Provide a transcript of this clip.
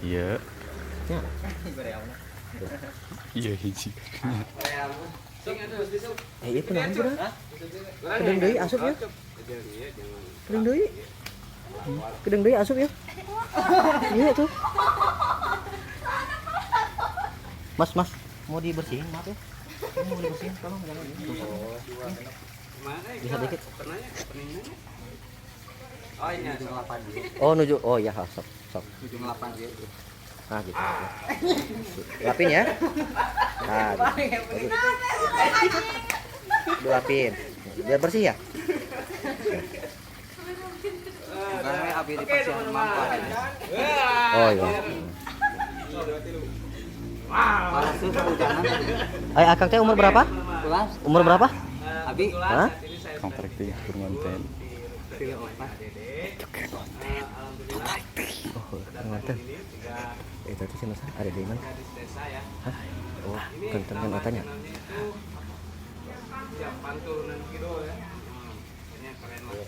Iya. Ya. Iya hiji. Iya penahan bener. Kedeng deui asup ya. Kedeng deui. Kedeng deui asup ya. Iya tuh. Mas, mau dibersihin maaf ya. Mau dibersihin tolong jangan ini. Bisa dikit. Oh ini ada 8 dia. Oh nuju. Oh ya sok. 78 dia. Nah gitu. Lapin ya. Nah, gitu. Dilapin. Biar bersih ya. Karena api di pasien mampu. Oh iya. Panas tuh hujanan. Ay, Akang teh umur berapa? Pulas. Umur berapa? Abi. Hah? Kontrak tiga konten. Oh, nganten. Itu tuh sih ada di mana? Hah? Oh, kentengan otanya. Pantulan gitu ya. Ini keren lah.